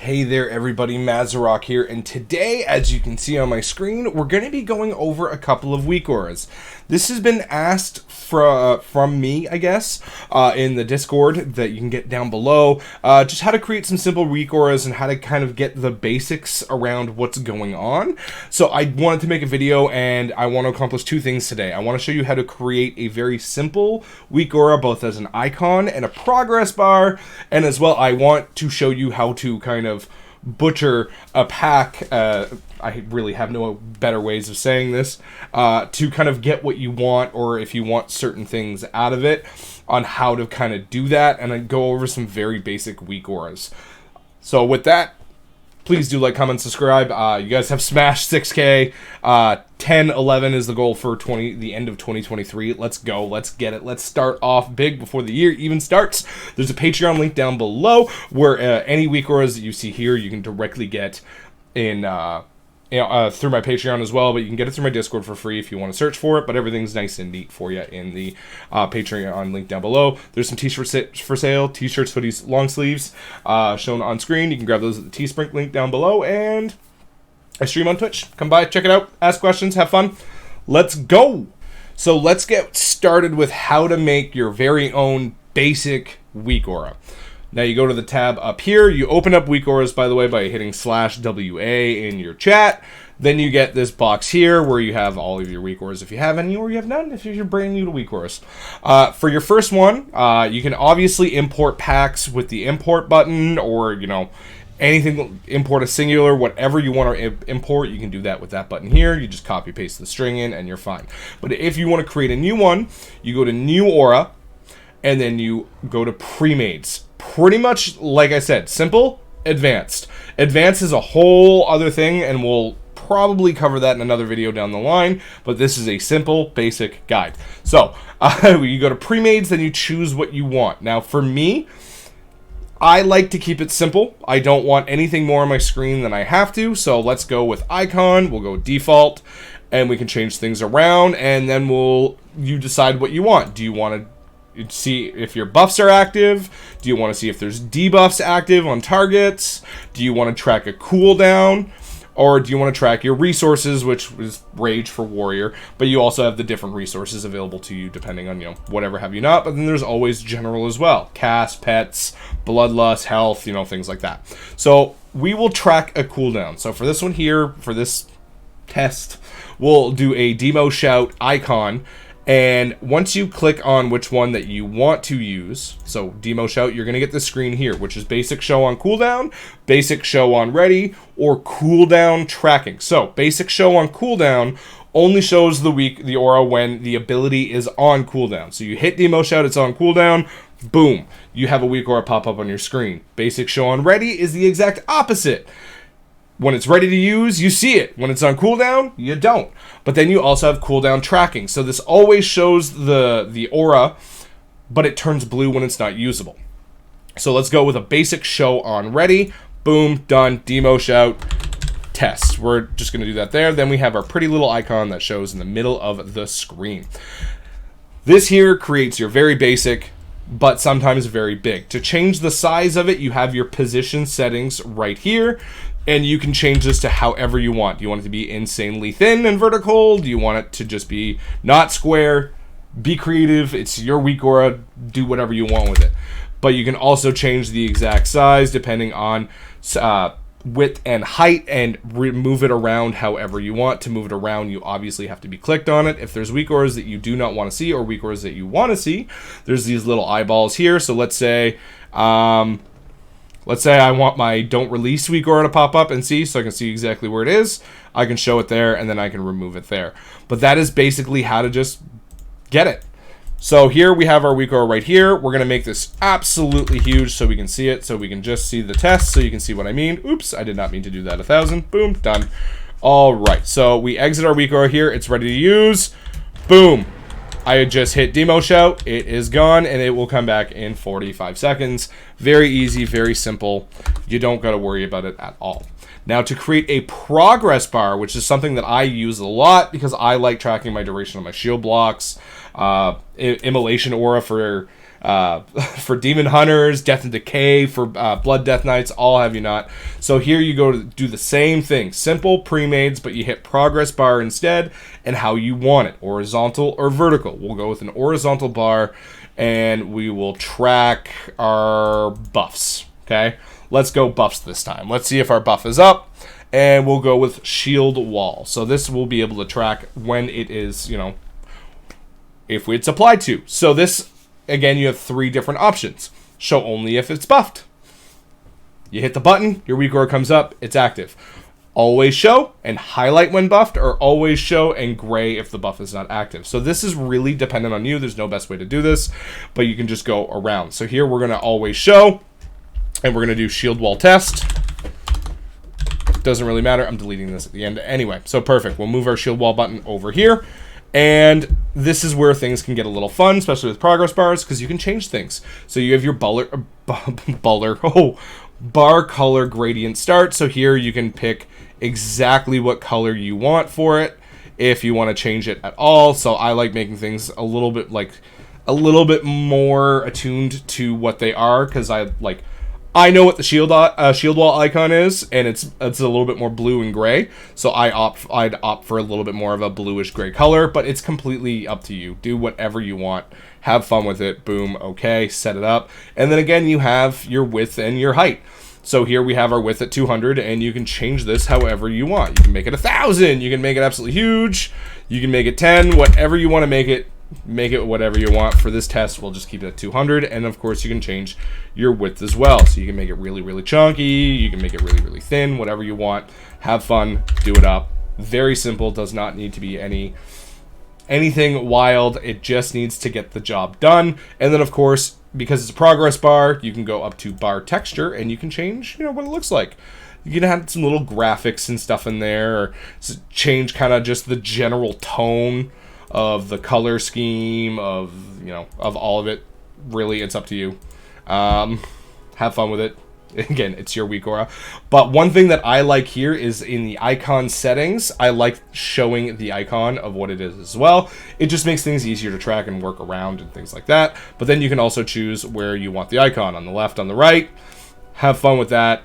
Hey there everybody, Mazarok here, and today, as you can see on my screen, we're going to be going over a couple of weak auras. This has been asked from me, I guess, in the Discord that you can get down below, just how to create some simple weak auras and how to kind of get the basics around what's going on. So I wanted to make a video and I want to accomplish two things today. I want to show you how to create a very simple weak aura, both as an icon and a progress bar, and as well I want to show you how to kind of butcher a pack, I really have no better ways of saying this, to kind of get what you want, or if you want certain things out of it, on how to kind of do that, and then go over some very basic weak auras. So with that, please do like, comment, subscribe. You guys have smashed 6K. 10, 11 is the goal for the end of 2023. Let's go. Let's get it. Let's start off big before the year even starts. There's a Patreon link down below where any weak auras that you see here, you can directly get in through my Patreon as well, but you can get it through my Discord for free if you want to search for it, but everything's nice and neat for you in the Patreon link down below. There's some t-shirts for sale, t-shirts, hoodies, long sleeves, shown on screen. You can grab those at the Teespring link down below, and I stream on Twitch. Come by, check it out, ask questions, have fun. Let's go! So let's get started with how to make your very own basic weak aura. Now you go to the tab up here, you open up weak auras, by the way, by hitting /WA in your chat. Then you get this box here where you have all of your weak auras if you have any, or you have none if you're brand new to weak auras. For your first one, you can obviously import packs with the import button, or, anything, import a singular, whatever you want to import, you can do that with that button here. You just copy paste the string in and you're fine. But if you want to create a new one, you go to new aura, and then you go to pre-mades. Pretty much, like I said, simple, advanced. Advanced is a whole other thing, and we'll probably cover that in another video down the line, but this is a simple, basic guide. So, you go to pre-mades, then you choose what you want. Now, for me, I like to keep it simple. I don't want anything more on my screen than I have to, so let's go with icon. We'll go default, and we can change things around, and then you decide what you want. Do you want to see if your buffs are active? Do you want to see if there's debuffs active on targets? Do you want to track a cooldown? Or do you want to track your resources, which is Rage for Warrior, but you also have the different resources available to you depending on, whatever have you not. But then there's always general as well. Cast, pets, bloodlust, health, things like that. So we will track a cooldown. So for this one here, for this test, we'll do a demo shout icon. And once you click on which one that you want to use, so demo shout, you're going to get this screen here, which is basic show on cooldown, basic show on ready, or cooldown tracking. So basic show on cooldown only shows the aura when the ability is on cooldown. So you hit demo shout, it's on cooldown, boom, you have a weak aura pop up on your screen. Basic show on ready is the exact opposite. When it's ready to use, you see it. When it's on cooldown, you don't. But then you also have cooldown tracking. So this always shows the aura, but it turns blue when it's not usable. So let's go with a basic show on ready. Boom, done, demo shout, test. We're just going to do that there. Then we have our pretty little icon that shows in the middle of the screen. This here creates your very basic, but sometimes very big. To change the size of it, you have your position settings right here. And you can change this to however you want. Do you want it to be insanely thin and vertical? Do you want it to just be not square? Be creative. It's your weak aura. Do whatever you want with it. But you can also change the exact size depending on width and height, and move it around however you want. To move it around, you obviously have to be clicked on it. If there's weak auras that you do not want to see, or weak auras that you want to see, there's these little eyeballs here. So let's say I want my don't release weak aura to pop up and see, so I can see exactly where it is. I can show it there, and then I can remove it there. But that is basically how to just get it. So here we have our weak aura right here. We're going to make this absolutely huge so we can see it, so we can just see the test, so you can see what I mean. Oops, I did not mean to do that. 1,000. Boom, done. All right, so we exit our weak aura here. It's ready to use. Boom. I just hit demo shout, it is gone, and it will come back in 45 seconds. Very easy, very simple. You don't got to worry about it at all. Now, to create a progress bar, which is something that I use a lot because I like tracking my duration on my shield blocks, immolation aura for for Demon Hunters, Death and Decay, for Blood Death Knights, all have you not. So here you go to do the same thing. Simple pre-mades, but you hit progress bar instead, and how you want it, horizontal or vertical. We'll go with an horizontal bar, and we will track our buffs, okay? Let's go buffs this time. Let's see if our buff is up, and we'll go with shield wall. So this will be able to track when it is, you know, if it's applied to. So this, again, you have 3 different options. Show only if it's buffed. You hit the button, your weak aura comes up, it's active. Always show and highlight when buffed, or always show and gray if the buff is not active. So this is really dependent on you. There's no best way to do this, but you can just go around. So here we're going to always show, and we're going to do shield wall test. Doesn't really matter. I'm deleting this at the end anyway. So perfect. We'll move our shield wall button over here. And this is where things can get a little fun, especially with progress bars, because you can change things. So you have your bar color gradient start. So here you can pick exactly what color you want for it, if you want to change it at all. So I like making things a little bit more attuned to what they are, because I know what the shield wall icon is, and it's a little bit more blue and gray. So I'd opt for a little bit more of a bluish gray color, but it's completely up to you. Do whatever you want. Have fun with it. Boom. Okay. Set it up. And then again, you have your width and your height. So here we have our width at 200, and you can change this however you want. You can make it 1,000. You can make it absolutely huge. You can make it 10. Whatever you want to make it. Make it whatever you want. For this test, we'll just keep it at 200, and of course you can change your width as well. So you can make it really, really chunky, you can make it really, really thin, whatever you want. Have fun, do it up. Very simple, does not need to be anything wild. It just needs to get the job done. And then of course, because it's a progress bar, you can go up to bar texture, and you can change, you know, what it looks like. You can add some little graphics and stuff in there, or change kind of just the general tone of the color scheme, of, you know, of all of it. Really, it's up to you. Have fun with it. Again, it's your weak aura. But one thing that I like here is in the icon settings, I like showing the icon of what it is as well. It just makes things easier to track and work around and things like that. But then you can also choose where you want the icon, on the left, on the right. Have fun with that.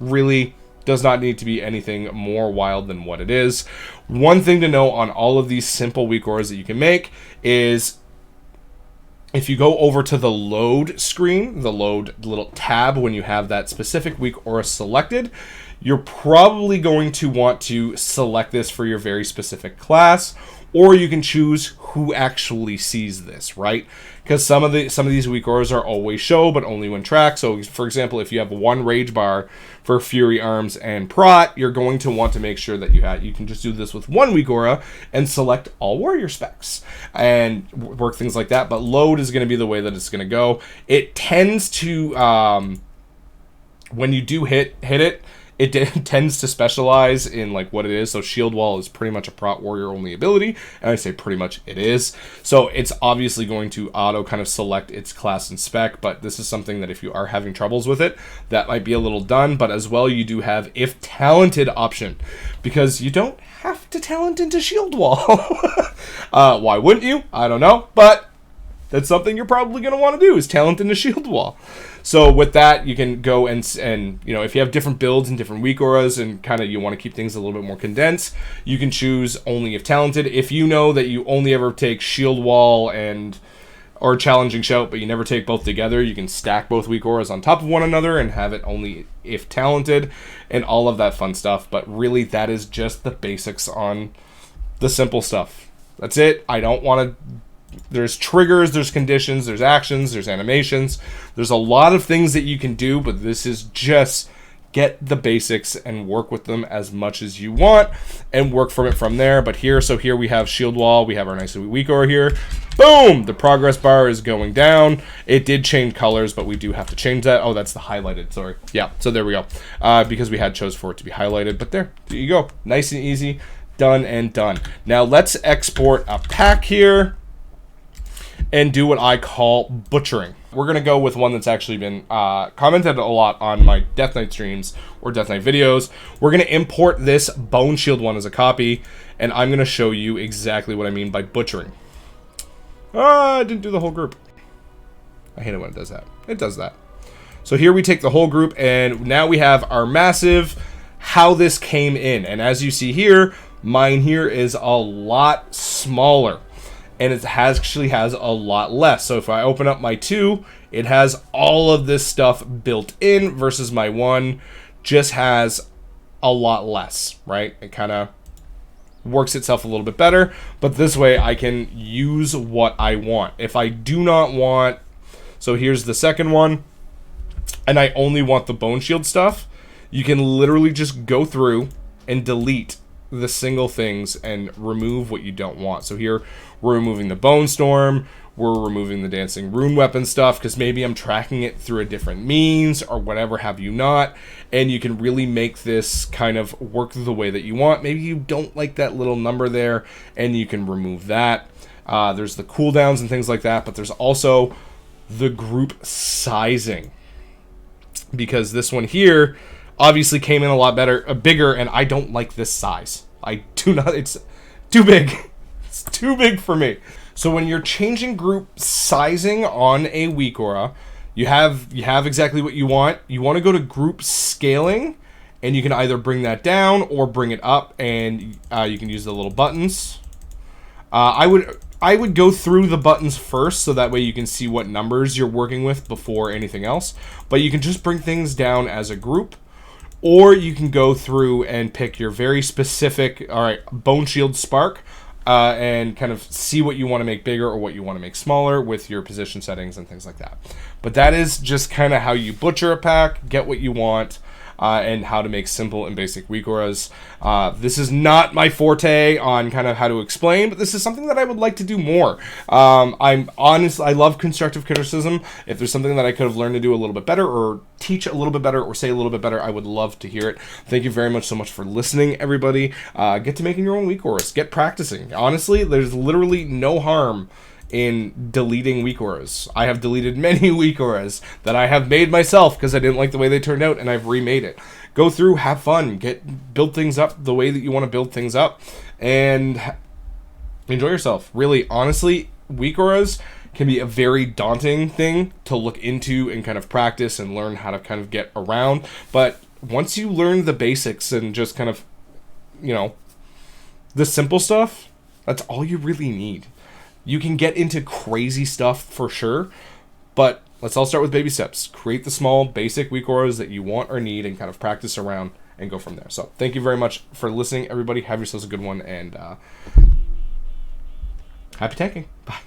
Really does not need to be anything more wild than what it is. One thing to know on all of these simple weak auras that you can make is, if you go over to the load screen, the load little tab, when you have that specific weak aura selected, you're probably going to want to select this for your very specific class, or you can choose who actually sees this, right? Because some of these weak auras are always show, but only when tracked. So, for example, if you have one rage bar for Fury Arms and Prot, you're going to want to make sure that you can just do this with one weak aura and select all warrior specs and work things like that. But load is going to be the way that it's going to go. It tends to, when you do hit it, it tends to specialize in like what it is. So shield wall is pretty much a Prot warrior only ability, and I say pretty much it is. So it's obviously going to auto kind of select its class and spec, but this is something that if you are having troubles with it, that might be a little done. But as well, you do have if talented option, because you don't have to talent into shield wall. Why wouldn't you? I don't know, but that's something you're probably going to want to do, is talent into shield wall. So with that, you can go and you know, if you have different builds and different weak auras, and kind of you want to keep things a little bit more condensed, you can choose only if talented. If you know that you only ever take shield wall or challenging shout, but you never take both together, you can stack both weak auras on top of one another and have it only if talented, and all of that fun stuff. But really, that is just the basics on the simple stuff. That's it. I don't want to... There's triggers, there's conditions, there's actions, there's animations. There's a lot of things that you can do, but this is just get the basics and work with them as much as you want and work from it from there. But here we have shield wall, we have our nice weak aura here. Boom! The progress bar is going down. It did change colors, but we do have to change that. Oh, that's the highlighted, sorry. Yeah, so there we go. Because we had chose for it to be highlighted, but there you go. Nice and easy, done and done. Now let's export a pack here and do what I call butchering. We're going to go with one that's actually been commented a lot on my Death Knight streams or Death Knight videos. We're going to import this Bone Shield one as a copy, and I'm going to show you exactly what I mean by butchering. I didn't do the whole group. I hate it when it does that. It does that. So here we take the whole group, and now we have our massive, how this came in. And as you see here, mine here is a lot smaller, and it actually has a lot less. So if I open up my 2, it has all of this stuff built in, versus my 1 just has a lot less, right? It kind of works itself a little bit better, but this way I can use what I want. If I do not want, so here's the second one, and I only want the bone shield stuff, you can literally just go through and delete the single things and remove what you don't want. So here we're removing the bone storm, we're removing the dancing rune weapon stuff, because maybe I'm tracking it through a different means or whatever have you not, and you can really make this kind of work the way that you want. Maybe you don't like that little number there, and you can remove that. There's the cooldowns and things like that, but there's also the group sizing, because this one here obviously came in a lot bigger, and I don't like this size. I do not, it's too big. It's too big for me. So when you're changing group sizing on a weak aura, you have exactly what you want. You want to go to group scaling, and you can either bring that down or bring it up, and you can use the little buttons. I would go through the buttons first, so that way you can see what numbers you're working with before anything else. But you can just bring things down as a group, or you can go through and pick your very specific, all right, bone shield spark, and kind of see what you want to make bigger or what you want to make smaller with your position settings and things like that. But that is just kind of how you butcher a pack, get what you want, and how to make simple and basic weak auras. This is not my forte on kind of how to explain, but this is something that I would like to do more. I'm honest, I love constructive criticism. If there's something that I could have learned to do a little bit better, or teach a little bit better, or say a little bit better, I would love to hear it. Thank you very much so much for listening, everybody. Get to making your own weak auras. Get practicing. Honestly, there's literally no harm in deleting weak auras. I have deleted many weak auras that I have made myself because I didn't like the way they turned out, and I've remade it. Go through, have fun, build things up the way that you want to build things up, and enjoy yourself. Really, honestly, weak auras can be a very daunting thing to look into and kind of practice and learn how to kind of get around. But once you learn the basics and just kind of, you know, the simple stuff, that's all you really need. You can get into crazy stuff for sure, but let's all start with baby steps. Create the small, basic weak auras that you want or need, and kind of practice around and go from there. So thank you very much for listening, everybody. Have yourselves a good one, and happy tanking. Bye.